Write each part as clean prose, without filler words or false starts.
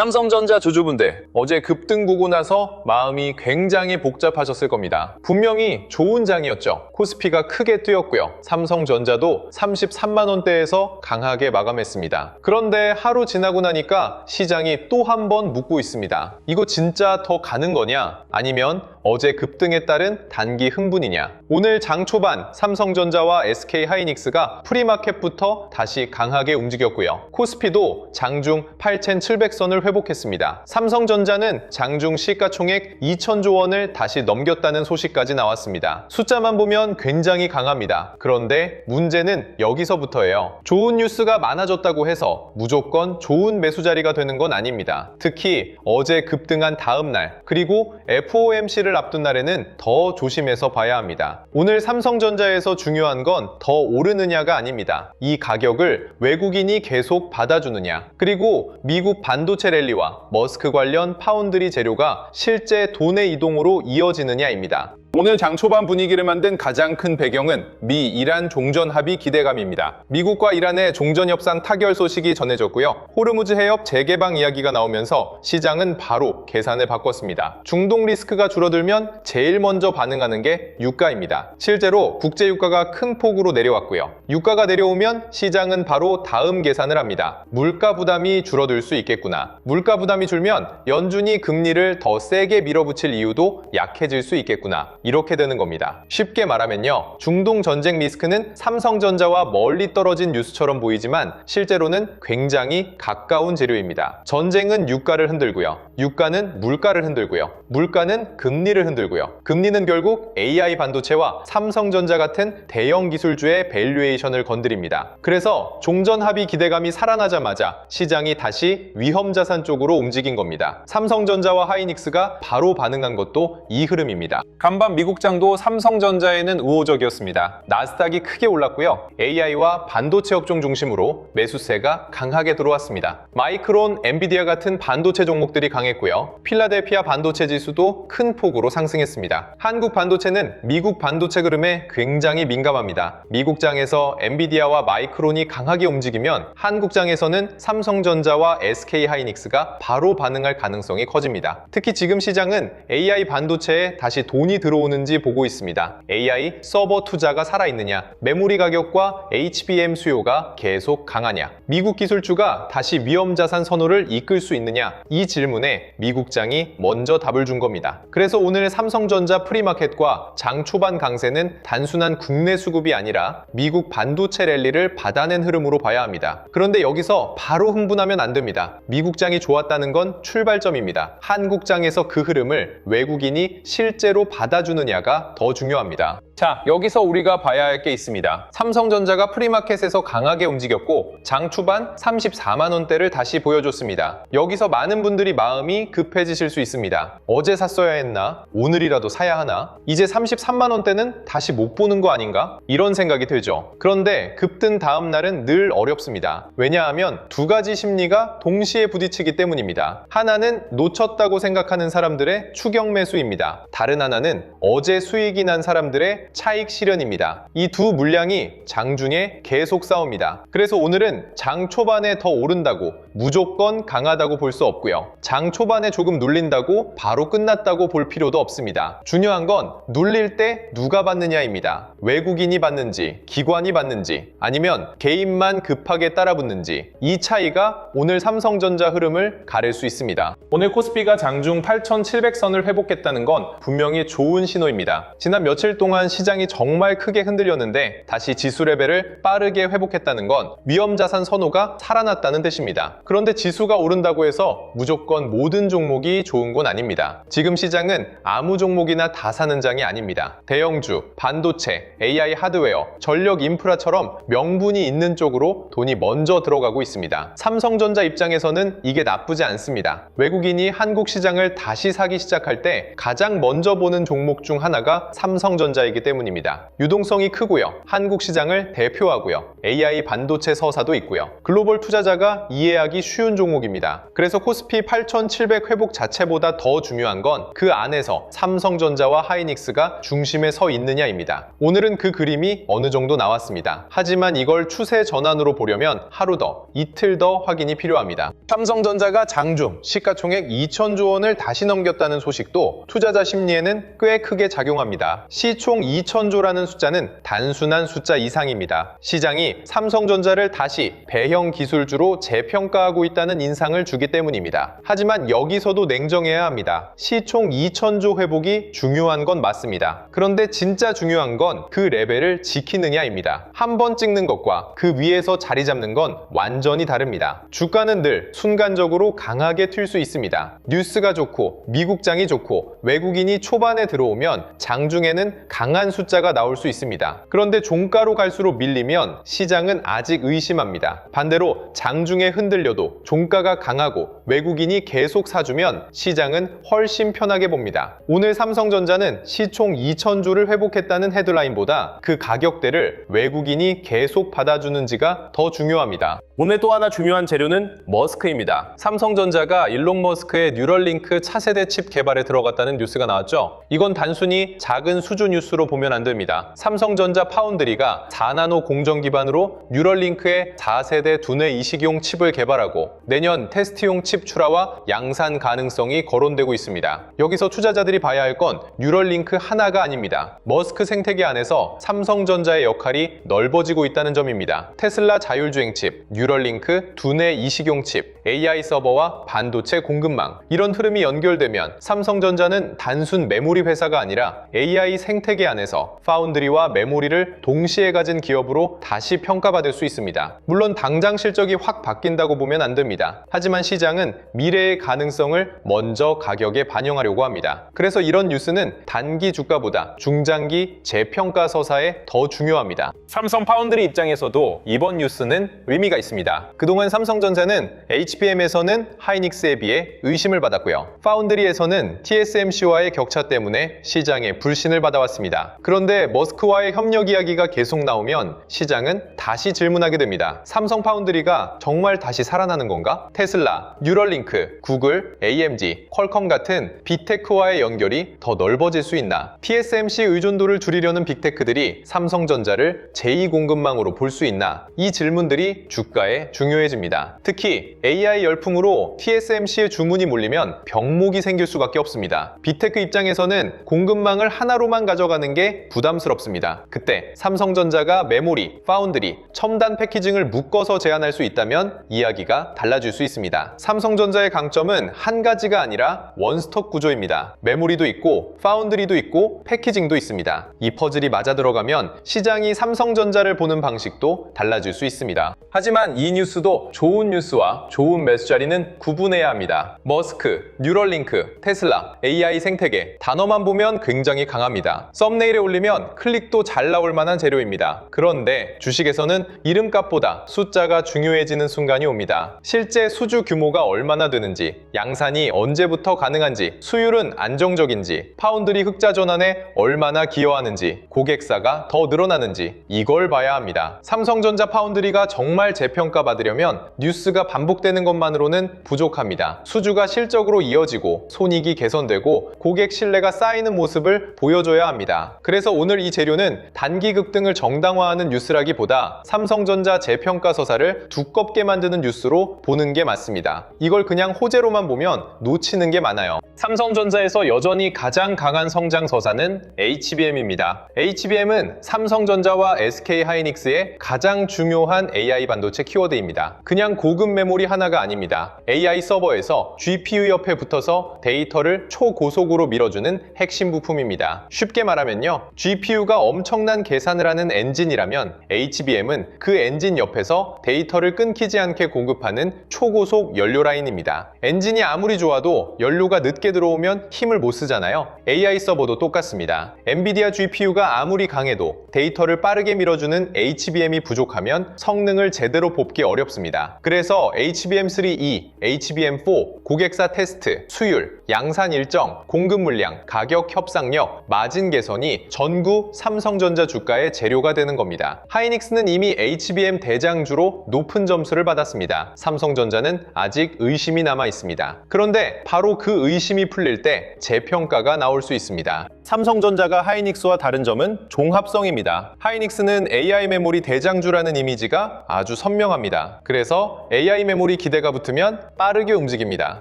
삼성전자 주주분들, 어제 급등 보고 나서 마음이 굉장히 복잡하셨을 겁니다. 분명히 좋은 장이었죠. 코스피가 크게 뛰었고요. 삼성전자도 33만 원대에서 강하게 마감했습니다. 그런데 하루 지나고 나니까 시장이 또 한 번 묻고 있습니다. 이거 진짜 더 가는 거냐? 아니면 어제 급등에 따른 단기 흥분이냐? 오늘 장 초반 삼성전자와 SK하이닉스가 프리마켓부터 다시 강하게 움직였고요. 코스피도 장중 8,700선을 회복했습니다. 삼성전자는 장중 시가총액 2,000조 원을 다시 넘겼다는 소식까지 나왔습니다. 숫자만 보면 굉장히 강합니다. 그런데 문제는 여기서부터예요. 좋은 뉴스가 많아졌다고 해서 무조건 좋은 매수 자리가 되는 건 아닙니다. 특히 어제 급등한 다음 날, 그리고 FOMC를 앞둔 날에는 더 조심해서 봐야 합니다. 오늘 삼성전자에서 중요한 건 더 오르느냐가 아닙니다. 이 가격을 외국인이 계속 받아주느냐, 그리고 미국 반도체 랠리와 머스크 관련 파운드리 재료가 실제 돈의 이동으로 이어지느냐입니다. 오늘 장 초반 분위기를 만든 가장 큰 배경은 미 이란 종전 합의 기대감입니다. 미국과 이란의 종전 협상 타결 소식이 전해졌고요. 호르무즈 해협 재개방 이야기가 나오면서 시장은 바로 계산을 바꿨습니다. 중동 리스크가 줄어들면 제일 먼저 반응하는 게 유가입니다. 실제로 국제 유가가 큰 폭으로 내려왔고요. 유가가 내려오면 시장은 바로 다음 계산을 합니다. 물가 부담이 줄어들 수 있겠구나. 물가 부담이 줄면 연준이 금리를 더 세게 밀어붙일 이유도 약해질 수 있겠구나. 이렇게 되는 겁니다. 쉽게 말하면요, 중동 전쟁 리스크는 삼성전자와 멀리 떨어진 뉴스처럼 보이지만 실제로는 굉장히 가까운 재료입니다. 전쟁은 유가를 흔들고요. 유가는 물가를 흔들고요. 물가는 금리를 흔들고요. 금리는 결국 AI 반도체와 삼성전자 같은 대형 기술주의 밸류에이션을 건드립니다. 그래서 종전 합의 기대감이 살아나자마자 시장이 다시 위험 자산 쪽으로 움직인 겁니다. 삼성전자와 하이닉스가 바로 반응한 것도 이 흐름입니다. 간밤 미국장도 삼성전자에는 우호적이었습니다. 나스닥이 크게 올랐고요. AI와 반도체 업종 중심으로 매수세가 강하게 들어왔습니다. 마이크론, 엔비디아 같은 반도체 종목들이 강했고요. 필라델피아 반도체 지수도 큰 폭으로 상승했습니다. 한국 반도체는 미국 반도체 흐름에 굉장히 민감합니다. 미국장에서 엔비디아와 마이크론이 강하게 움직이면 한국장에서는 삼성전자와 SK하이닉스가 바로 반응할 가능성이 커집니다. 특히 지금 시장은 AI 반도체에 다시 돈이 들어오는지 보고 있습니다. AI 서버 투자가 살아있느냐, 메모리 가격과 HBM 수요가 계속 강하냐, 미국 기술주가 다시 위험자산 선호를 이끌 수 있느냐, 이 질문에 미국장이 먼저 답을 준 겁니다. 그래서 오늘 삼성전자 프리마켓과 장 초반 강세는 단순한 국내 수급이 아니라 미국 반도체 랠리를 받아낸 흐름으로 봐야 합니다. 그런데 여기서 바로 흥분하면 안 됩니다. 미국장이 좋았다는 건 출발점입니다. 한국장에서 그 흐름을 외국인이 실제로 받아주느냐가 더 중요합니다. 자, 여기서 우리가 봐야 할 게 있습니다. 삼성전자가 프리마켓에서 강하게 움직였고 장 초반 34만 원대를 다시 보여줬습니다. 여기서 많은 분들이 마음이 급해지실 수 있습니다. 어제 샀어야 했나? 오늘이라도 사야 하나? 이제 33만 원대는 다시 못 보는 거 아닌가? 이런 생각이 들죠. 그런데 급등 다음 날은 늘 어렵습니다. 왜냐하면 두 가지 심리가 동시에 부딪히기 때문입니다. 하나는 놓쳤다고 생각하는 사람들의 추격 매수입니다. 다른 하나는 어제 수익이 난 사람들의 차익 실현입니다. 이 두 물량이 장중에 계속 싸웁니다. 그래서 오늘은 장 초반에 더 오른다고 무조건 강하다고 볼 수 없고요. 장 초반에 조금 눌린다고 바로 끝났다고 볼 필요도 없습니다. 중요한 건 눌릴 때 누가 받느냐입니다. 외국인이 받는지, 기관이 받는지, 아니면 개인만 급하게 따라붙는지, 이 차이가 오늘 삼성전자 흐름을 가릴 수 있습니다. 오늘 코스피가 장중 8,700선을 회복했다는 건 분명히 좋은 신호입니다. 지난 며칠 동안 시장이 정말 크게 흔들렸는데 다시 지수 레벨을 빠르게 회복했다는 건 위험자산 선호가 살아났다는 뜻입니다. 그런데 지수가 오른다고 해서 무조건 모든 종목이 좋은 건 아닙니다. 지금 시장은 아무 종목이나 다 사는 장이 아닙니다. 대형주, 반도체, AI 하드웨어, 전력 인프라처럼 명분이 있는 쪽으로 돈이 먼저 들어가고 있습니다. 삼성전자 입장에서는 이게 나쁘지 않습니다. 외국인이 한국 시장을 다시 사기 시작할 때 가장 먼저 보는 종목 중 하나가 삼성전자이기 때문입니다. 유동성이 크고요. 한국 시장을 대표하고요. AI 반도체 서사도 있고요. 글로벌 투자자가 이해하기 쉬운 종목입니다. 그래서 코스피 8,700 회복 자체보다 더 중요한 건 그 안에서 삼성전자와 하이닉스가 중심에 서 있느냐입니다. 오늘은 어쨌든 그 그림이 어느 정도 나왔습니다. 하지만 이걸 추세 전환으로 보려면 하루 더, 이틀 더 확인이 필요합니다. 삼성전자가 장중 시가총액 2천조 원을 다시 넘겼다는 소식도 투자자 심리에는 꽤 크게 작용합니다. 시총 2천조라는 숫자는 단순한 숫자 이상입니다. 시장이 삼성전자를 다시 배형 기술주로 재평가하고 있다는 인상을 주기 때문입니다. 하지만 여기서도 냉정해야 합니다. 시총 2천조 회복이 중요한 건 맞습니다. 그런데 진짜 중요한 건 그 레벨을 지키느냐입니다. 한 번 찍는 것과 그 위에서 자리 잡는 건 완전히 다릅니다. 주가는 늘 순간적으로 강하게 튈 수 있습니다. 뉴스가 좋고 미국장이 좋고 외국인이 초반에 들어오면 장중에는 강한 숫자가 나올 수 있습니다. 그런데 종가로 갈수록 밀리면 시장은 아직 의심합니다. 반대로 장중에 흔들려도 종가가 강하고 외국인이 계속 사주면 시장은 훨씬 편하게 봅니다. 오늘 삼성전자는 시총 2천조를 회복했다는 헤드라인보다 그 가격대를 외국인이 계속 받아주는지가 더 중요합니다. 오늘 또 하나 중요한 재료는 머스크입니다. 삼성전자가 일론 머스크의 뉴럴링크 차세대 칩 개발에 들어갔다는 뉴스가 나왔죠. 이건 단순히 작은 수주 뉴스로 보면 안 됩니다. 삼성전자 파운드리가 4나노 공정 기반으로 뉴럴링크의 4세대 두뇌 이식용 칩을 개발하고 내년 테스트용 칩 출하와 양산 가능성이 거론되고 있습니다. 여기서 투자자들이 봐야 할 건 뉴럴링크 하나가 아닙니다. 머스크 생태계 안에서 삼성전자의 역할이 넓어지고 있다는 점입니다. 테슬라 자율주행 칩, 뉴럴링크 두뇌 이식용 칩, AI 서버와 반도체 공급망, 이런 흐름이 연결되면 삼성전자는 단순 메모리 회사가 아니라 AI 생태계 안에서 파운드리와 메모리를 동시에 가진 기업으로 다시 평가받을 수 있습니다. 물론 당장 실적이 확 바뀐다고 보면 안 됩니다. 하지만 시장은 미래의 가능성을 먼저 가격에 반영하려고 합니다. 그래서 이런 뉴스는 단기 주가보다 중장기 재평가 서사에 더 중요합니다. 삼성 파운드리 입장에서도 이번 뉴스는 의미가 있습니다. 그동안 삼성전자는 HBM에서는 하이닉스에 비해 의심을 받았고요. 파운드리에서는 TSMC와의 격차 때문에 시장에 불신을 받아왔습니다. 그런데 머스크와의 협력 이야기가 계속 나오면 시장은 다시 질문하게 됩니다. 삼성 파운드리가 정말 다시 살아나는 건가? 테슬라, 뉴럴링크, 구글, AMD, 퀄컴 같은 빅테크와의 연결이 더 넓어질 수 있나? TSMC 의존도를 줄이려는 빅테크들이 삼성전자를 제2공급망으로 볼 수 있나? 이 질문들이 주가에 중요해집니다. 특히 AI 열풍으로 TSMC의 주문이 몰리면 병목이 생길 수밖에 없습니다. 빅테크 입장에서는 공급망을 하나로만 가져가는 게 부담스럽습니다. 그때 삼성전자가 메모리, 파운드리, 첨단 패키징을 묶어서 제안할 수 있다면 이야기가 달라질 수 있습니다. 삼성전자의 강점은 한 가지가 아니라 원스톱 구조입니다. 메모리도 있고 파운드리도 있고 패키징도 있습니다. 이 퍼즐이 맞아 들어가면 시장이 삼성전자를 보는 방식도 달라질 수 있습니다. 하지만 이 뉴스도 좋은 뉴스와 좋은 매수 자리는 구분해야 합니다. 머스크, 뉴럴링크, 테슬라, AI 생태계, 단어만 보면 굉장히 강합니다. 썸네일에 올리면 클릭도 잘 나올 만한 재료입니다. 그런데 주식에서는 이름값보다 숫자가 중요해지는 순간이 옵니다. 실제 수주 규모가 얼마나 되는지, 양산이 언제부터 가능한지, 수율은 안정적인지, 파운드리 흑자 전환에 얼마나 기여하는지, 고객사가 더 늘어나는지, 이걸 봐야 합니다. 삼성전자 파운드리가 정말 재평가받으려면 뉴스가 반복되는 것만으로는 부족합니다. 수주가 실적으로 이어지고 손익이 개선되고 고객 신뢰가 쌓이는 모습을 보여줘야 합니다. 그래서 오늘 이 재료는 단기 급등을 정당화하는 뉴스라기보다 삼성전자 재평가 서사를 두껍게 만드는 뉴스로 보는 게 맞습니다. 이걸 그냥 호재로만 보면 놓치는 게 많아요. 삼성전자에서 여전히 가장 강한 성장 서사는 HBM입니다. HBM은 삼성전자와 SK하이닉스의 가장 중요한 AI 반도체 키워드입니다. 그냥 고급 메모리 하나가 아닙니다. AI 서버에서 GPU 옆에 붙어서 데이터를 초고속으로 밀어주는 핵심 부품입니다. 쉽게 말하면요, GPU가 엄청난 계산을 하는 엔진이라면 HBM은 그 엔진 옆에서 데이터를 끊기지 않게 공급하는 초고속 연료 라인입니다. 엔진이 아무리 좋아도 연료가 늦게 들어오면 힘을 못 쓰잖아요. AI 서버도 똑같습니다. 엔비디아 GPU가 아무리 강해도 데이터를 빠르게 밀어주는 HBM이 부족하면 성능을 제대로 뽑기 어렵습니다. 그래서 HBM3E, HBM4, 고객사 테스트, 수율, 양산 일정, 공급 물량, 가격 협상력, 마진 개선이 전구 삼성전자 주가의 재료가 되는 겁니다. 하이닉스는 이미 HBM 대장주로 높은 점수를 받았습니다. 삼성전자는 아직 의심이 남아 있습니다. 그런데 바로 그 의심이 풀릴 때 재평가가 나올 수 있습니다. 삼성전자가 하이닉스와 다른 점은 종합성입니다. 하이닉스는 AI 메모리 대장주라는 이미지가 아주 선명합니다. 그래서 AI 메모리 기대가 붙으면 빠르게 움직입니다.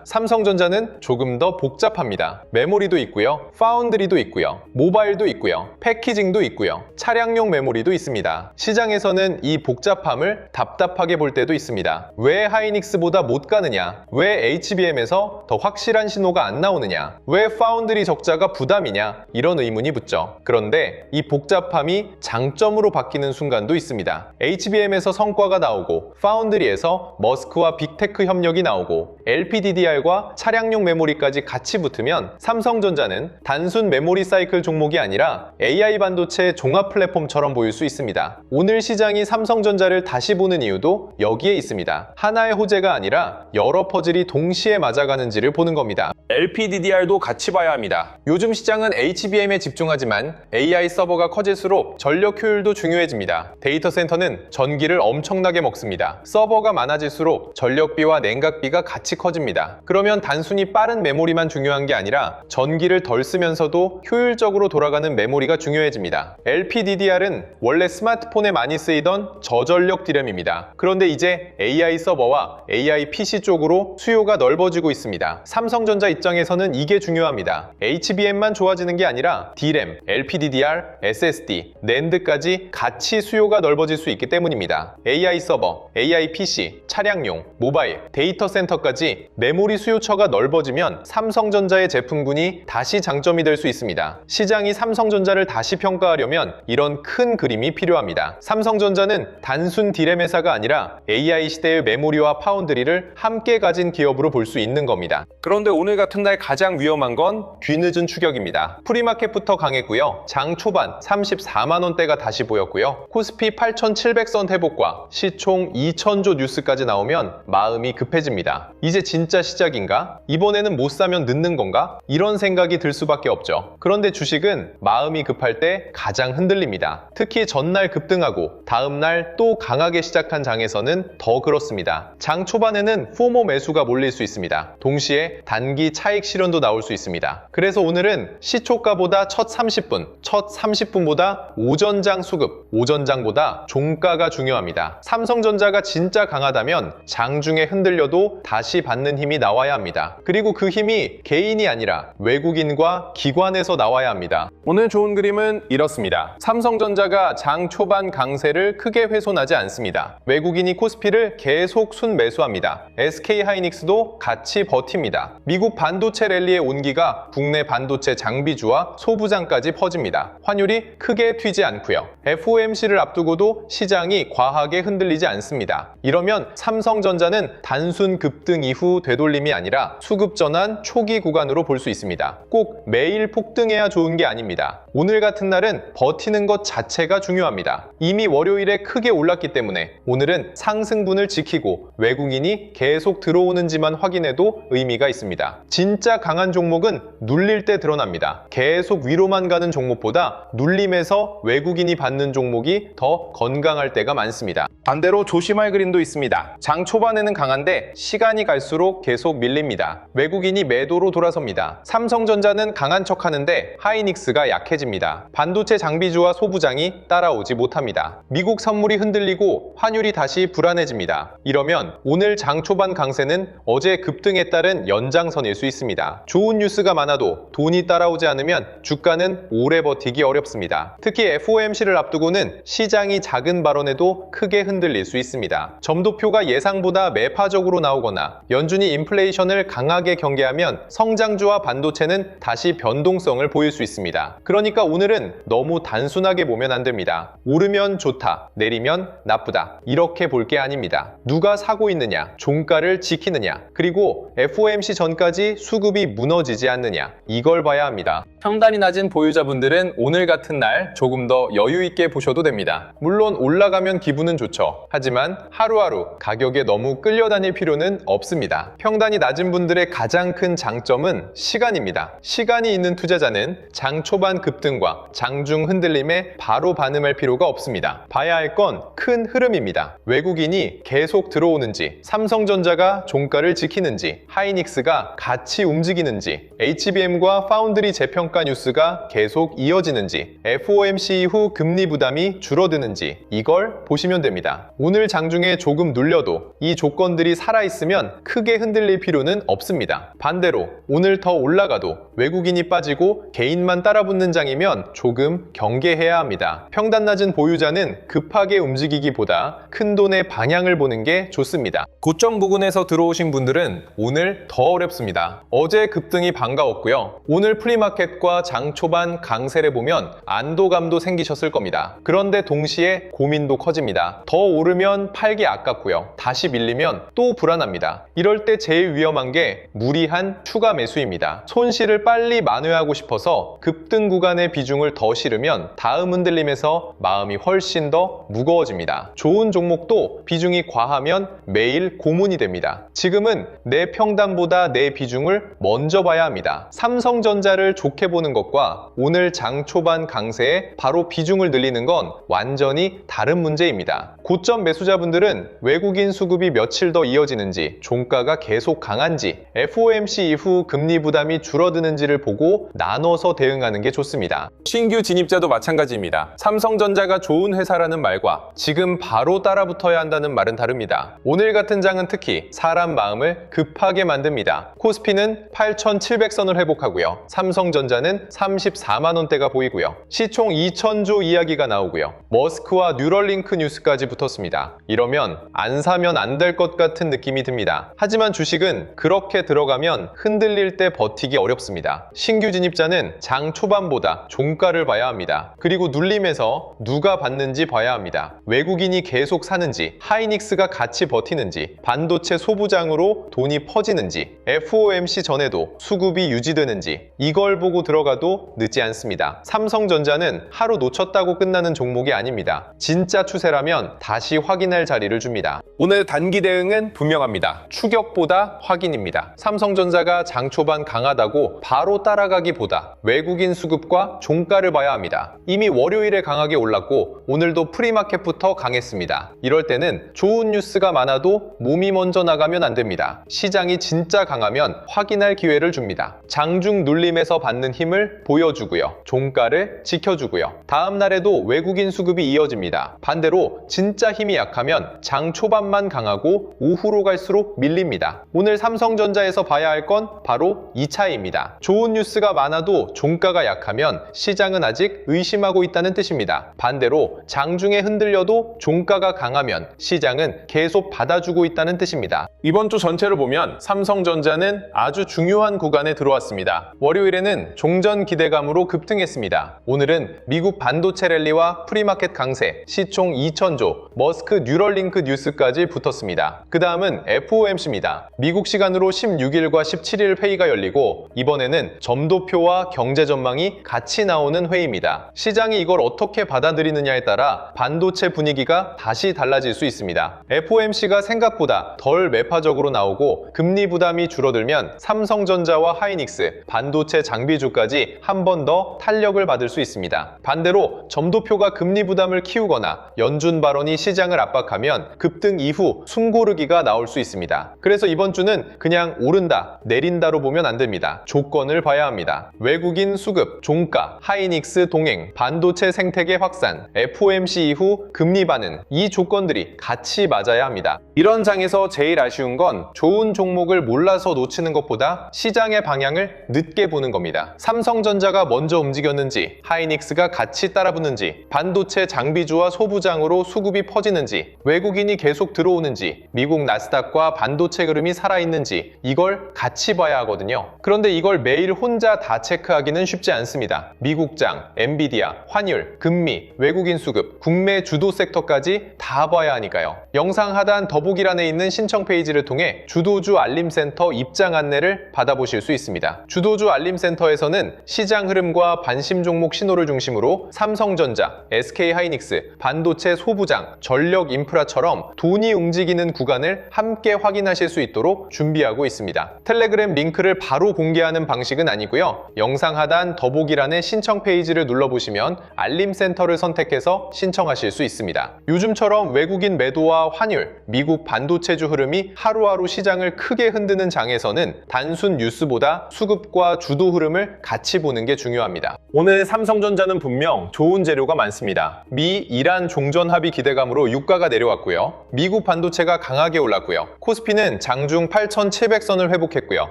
삼성전자는 조금 더 복잡합니다. 메모리도 있고요, 파운드리도 있고요, 모바일도 있고요, 패키징도 있고요, 차량용 메모리도 있습니다. 시장에서는 이 복잡함을 답답하게 볼 때도 있습니다. 왜 하이닉스보다 못 가느냐? 왜 HBM에서 더 확실한 신호가 안 나오느냐? 왜 파운드리 적자가 부담이냐? 이런 의문이 붙죠. 그런데 이 복잡함이 장점으로 바뀌는 순간도 있습니다. HBM에서 성과가 나오고 파운드리에서 머스크와 빅테크 협력이 나오고 LPDDR과 차량용 메모리까지 같이 붙으면 삼성전자는 단순 메모리 사이클 종목이 아니라 AI 반도체 종합 플랫폼처럼 보일 수 있습니다. 오늘 시장이 삼성전자를 다시 보는 이유도 여기에 있습니다. 하나의 호재가 아니라 여러 퍼즐이 동시에 맞아가는지를 보는 겁니다. LPDDR도 같이 봐야 합니다. 요즘 시장은 HBM에 집중하지만 AI 서버가 커질수록 전력 효율도 중요해집니다. 데이터 센터는 전기를 엄청나게 먹습니다. 서버가 많아질수록 전력비와 냉각비가 같이 커집니다. 그러면 단순히 빠른 메모리만 중요한 게 아니라 전기를 덜 쓰면서도 효율적으로 돌아가는 메모리가 중요해집니다. LPDDR은 원래 스마트폰에 많이 쓰이던 저전력 D램입니다. 그런데 이제 AI 서버와 AI PC 쪽으로 수요가 넓어지고 있습니다. 삼성전자 입장에서는 이게 중요합니다. HBM만 좋아지는 게 아니라 D램, LPDDR, SSD, NAND까지 같이 수요가 넓어질 수 있기 때문입니다. AI 서버, AI PC, 차량용, 모바일, 데이터 센터까지 메모리 수요처가 넓어지면 삼성전자의 제품군이 다시 장점이 될 수 있습니다. 시장이 삼성전자를 다시 평가하려면 이런 큰 그림이 필요합니다. 삼성전자는 단순 D램 회사가 아니라 AI 시대의 메모리와 파운드리를 함께 가진 기업으로 볼 수 있는 겁니다. 그런데 오늘 같은 날 가장 위험한 건 뒤늦은 추격입니다. 프리마켓부터 강했고요. 장 초반 34만 원대가 다시 보였고요. 코스피 8,700선 회복과 시총 2,000조 뉴스까지 나오면 마음이 급해집니다. 이제 진짜 시작인가? 이번에는 못 사면 늦는 건가? 이런 생각이 들 수밖에 없죠. 그런데 주식은 마음이 급할 때 가장 흔들립니다. 특히 전날 급등하고 다음날 또 강하게 시작한 장에서는 더 그렇습니다. 장 초반에는 포모 매수가 몰릴 수 있습니다. 동시에 단기 차익 실현도 나올 수 있습니다. 그래서 오늘은 시초가보다 첫 30분보다 오전장 수급, 오전장보다 종가가 중요합니다. 삼성전자가 진짜 강하다면 장중에 흔들려도 다시 받는 힘이 나와야 합니다. 그리고 그 힘이 개인이 아니라 외국인과 기관에서 나와야 합니다. 오늘 좋은 그림은 이렇습니다. 삼성전자가 장 초반 강세를 크게 훼손하지 않습니다. 외국인이 코스피를 계속 순매수합니다. SK하이닉스도 같이 버팁니다. 미국 반도체 랠리의 온기가 국내 반도체 장비주와 소부장까지 퍼집니다. 환율이 크게 튀지 않고요. FOMC를 앞두고도 시장이 과하게 흔들리지 않습니다. 이러면 삼성전자는 단순 급등 이후 되돌림이 아니라 수급 전환 초기 구간으로 볼 수 있습니다. 꼭 매일 폭등해야 좋은 게 아닙니다. 오늘 같은 날은 버티는 것 자체가 중요합니다. 이미 월요일에 크게 올랐기 때문에 오늘은 상승분을 지키고 외국인이 계속 들어오는지만 확인해도 의미가 있습니다. 진짜 강한 종목은 눌릴 때 드러납니다. 계속 위로만 가는 종목보다 눌림에서 외국인이 받는 종목이 더 건강할 때가 많습니다. 반대로 조심할 그림도 있습니다. 장 초반에는 강한데 시간이 갈수록 계속 밀립니다. 외국인이 매도로 돌아섭니다. 삼성전자는 강한 척 하는데 하이닉스가 약해집니다. 반도체 장비주와 소부장이 따라오지 못합니다. 미국 선물이 흔들리고 환율이 다시 불안해집니다. 이러면 오늘 장 초반 강세는 어제 급등에 따른 연장선일 수 있습니다. 좋은 뉴스가 많아도 돈이 따라오지 않으면 주가는 오래 버티기 어렵습니다. 특히 FOMC를 앞두고는 시장이 작은 발언에도 크게 흔들릴 수 있습니다. 점도표가 예상보다 매파적으로 나오거나 연준이 인플레이션을 강하게 경계하면 성장주와 반도체는 다시 변동성을 보일 수 있습니다. 그러니까 오늘은 너무 단순하게 보면 안 됩니다. 오르면 좋다, 내리면 나쁘다, 이렇게 볼 게 아닙니다. 누가 사고 있느냐, 종가를 지키느냐, 그리고 FOMC 전까지 수급이 무너지지 않느냐, 이걸 봐야 합니다. 평단이 낮은 보유자분들은 오늘 같은 날 조금 더 여유 있게 보셔도 됩니다. 물론 올라가면 기분은 좋죠. 하지만 하루하루 가격에 너무 끌려다닐 필요는 없습니다. 평단이 낮은 분들의 가장 큰 장점은 시간입니다. 시간이 있는 투자자는 장 초반 급등과 장중 흔들림에 바로 반응할 필요가 없습니다. 봐야 할 건 큰 흐름입니다. 외국인이 계속 들어오는지, 삼성전자가 종가를 지키는지, 하이닉스가 같이 움직이는지, HBM과 파운드리 재평가 저평가 뉴스가 계속 이어지는지, FOMC 이후 금리 부담이 줄어드는지 이걸 보시면 됩니다. 오늘 장중에 조금 눌려도 이 조건들이 살아있으면 크게 흔들릴 필요는 없습니다. 반대로 오늘 더 올라가도 외국인이 빠지고 개인만 따라붙는 장이면 조금 경계해야 합니다. 평단 낮은 보유자는 급하게 움직이기보다 큰 돈의 방향을 보는 게 좋습니다. 고점 부근에서 들어오신 분들은 오늘 더 어렵습니다. 어제 급등이 반가웠고요. 오늘 프리마켓과 장 초반 강세를 보면 안도감도 생기셨을 겁니다. 그런데 동시에 고민도 커집니다. 더 오르면 팔기 아깝고요. 다시 밀리면 또 불안합니다. 이럴 때 제일 위험한 게 무리한 추가 매수입니다. 손실을 빨리 만회하고 싶어서 급등 구간의 비중을 더 실으면 다음 흔들림에서 마음이 훨씬 더 무거워집니다. 좋은 종목도 비중이 과하면 매일 고문이 됩니다. 지금은 내 평단보다 내 비중을 먼저 봐야 합니다. 삼성전자를 좋게 보는 것과 오늘 장 초반 강세에 바로 비중을 늘리는 건 완전히 다른 문제입니다. 고점 매수자분들은 외국인 수급이 며칠 더 이어지는지, 종가가 계속 강한지, FOMC 이후 금리 부담이 줄어드는지를 보고 나눠서 대응하는 게 좋습니다. 신규 진입자도 마찬가지입니다. 삼성전자가 좋은 회사라는 말과 지금 바로 따라붙어야 한다는 말은 다릅니다. 오늘 같은 장은 특히 사람 마음을 급하게 만듭니다. 코스피는 8,700선을 회복하고요. 삼성전자는 34만 원대가 보이고요. 시총 2,000조 이야기가 나오고요. 머스크와 뉴럴링크 뉴스까지 붙었습니다. 이러면 안 사면 안 될 것 같은 느낌이 듭니다. 하지만 주식은 그렇게 들어가면 흔들릴 때 버티기 어렵습니다. 신규 진입자는 장 초반보다 종가를 봐야 합니다. 그리고 눌림에서 누가 받는지 봐야 합니다. 외국인이 계속 사는지, 하이닉스가 같이 버티는지, 반도체 소부장으로 돈이 퍼지는지, FOMC 전에도 수급이 유지되는지 이걸 보고 들어가도 늦지 않습니다. 삼성전자는 하루 놓쳤다고 끝나는 종목이 아닙니다. 진짜 추세라면 다시 확인할 자리를 줍니다. 오늘 단기 대응은 분명합니다. 추격보다 확인입니다. 삼성전자가 장 초반 강하다고 바로 따라가기보다 외국인 수급과 종가를 봐야 합니다. 이미 월요일에 강하게 올랐고 오늘도 프리마켓부터 강했습니다. 이럴 때는 좋은 뉴스가 많아도 몸이 먼저 나가면 안 됩니다. 시장이 진짜 강하면 확인할 기회를 줍니다. 장중 눌림에서 받는 힘을 보여주고요. 종가를 지켜주고요. 다음 날에도 외국인 수급이 이어집니다. 반대로 진짜 힘이 약하면 장 초반만 강하고 오후로 갈수록 밀립니다. 오늘 삼성전자에서 봐야 할 건 바로 이 차이입니다. 좋은 뉴스가 많아도 종가가 약하면 시장은 아직 의심하고 있다는 뜻입니다. 반대로 장중에 흔들려도 종가가 강하면 시장은 계속 받아주고 있다는 뜻입니다. 이번 주 전체를 보면 삼성전자는 아주 중요한 구간에 들어왔습니다. 월요일에는 종전 기대감으로 급등했습니다. 오늘은 미국 반도체 랠리와 프리마켓 강세, 시총 2,000조, 머스크 뉴럴링크 뉴스까지 붙었습니다. 그 다음은 FOMC입니다. 미국 시간으로 16일과 17일 회의가 열리고 이번에는 점도표와 경제 전망이 같이 나오는 회의입니다. 시장이 이걸 어떻게 받아들이느냐에 따라 반도체 분위기가 다시 달라질 수 있습니다. FOMC가 생각보다 덜 매파적으로 나오고 금리 부담이 줄어들면 삼성전자와 하이닉스, 반도체 장비주까지 한 번 더 탄력을 받을 수 있습니다. 반대로 점도표가 금리 부담을 키우거나 연준 발언이 시장을 압박하면 급등 이후 숨고르기가 나올 수 있습니다. 그래서 이번 주는 그냥 오른다, 내린다로 보면 안 됩니다. 조건을 봐야 합니다. 외국인 수급, 종가, 하이닉스 동행, 반도체 생태계 확산, FOMC 이후 금리 반응, 이 조건들이 같이 맞아야 합니다. 이런 장에서 제일 아쉬운 건 좋은 종목을 몰라서 놓치는 것보다 시장의 방향을 늦게 보는 겁니다. 삼성전자가 먼저 움직였는지, 하이닉스가 같이 따라붙는지, 반도체 장비주와 소부장으로 수급이 퍼지는지, 외국인이 계속 들어오는지, 미국 나스닥과 반도체 흐름이 살아있는지 이걸 같이 봐야 하거든요. 그런데 이걸 매일 혼자 다 체크하기는 쉽지 않습니다. 미국장, 엔비디아, 환율, 금리, 외국인 수급, 국내 주도 섹터까지 다 봐야 하니까요. 영상 하단 더보기란에 있는 신청 페이지를 통해 주도주 알림센터 입장 안내를 받아보실 수 있습니다. 주도주 알림센터에서는 시장 흐름과 관심 종목 신호를 중심으로 삼성전자, SK하이닉스, 반도체 소부장, 전력 인프라처럼 돈이 움직이는 구간을 함께 확인하실 수 있도록 준비하고 있습니다. 텔레그램 링크를 바로 공개하는 방식은 아니고요. 영상 하단 더보기란의 신청 페이지를 눌러보시면 알림센터를 선택해서 신청하실 수 있습니다. 요즘처럼 외국인 매도와 환율, 미국 반도체주 흐름이 하루하루 시장을 크게 흔드는 장에서는 단순 뉴스보다 수급과 주도 흐름을 같이 보는 게 중요합니다. 오늘 삼성전자는 분명 좋은 재료가 많습니다. 미, 이란 종전 합의 기대감으로 유가가 내려왔고요. 미국 반도체가 강하게 올랐고요. 코스피는 장중 8,700선을 회복했고요.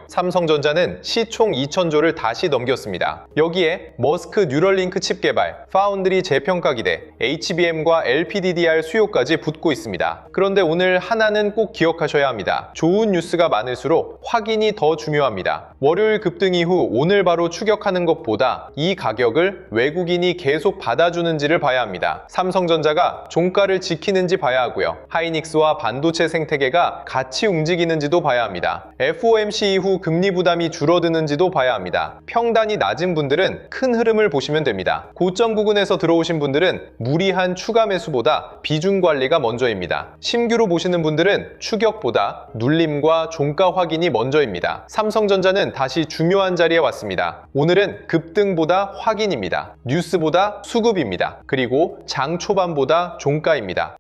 삼성전자는 시총 2,000조를 다시 넘겼습니다. 여기에 머스크 뉴럴링크 칩 개발, 파운드리 재평가 기대, HBM과 LPDDR 수요까지 붙고 있습니다. 그런데 오늘 하나는 꼭 기억하셔야 합니다. 좋은 뉴스가 많을수록 확인이 더 중요합니다. 월요일 급등 이후 오늘 바로 추격하는 것보다 이 가격을 외국인이 계속 받아주는지를 봐야 합니다. 삼성전자가 종가를 지키는지 봐야 하고요. 하이닉스와 반도체 생태계가 같이 움직이는지도 봐야 합니다. FOMC 이후 금리 부담이 줄어드는지도 봐야 합니다. 평단이 낮은 분들은 큰 흐름을 보시면 됩니다. 고점 부근에서 들어오신 분들은 무리한 추가 매수보다 비중 관리가 먼저입니다. 신규로 보시는 분들은 추격보다 눌림과 종가 확인이 먼저입니다. 삼성전자는 다시 중요한 자리에 왔습니다. 오늘은 급등보다 확인입니다. 뉴스보다 수급입니다. 그리고 장 초반보다 종가입니다.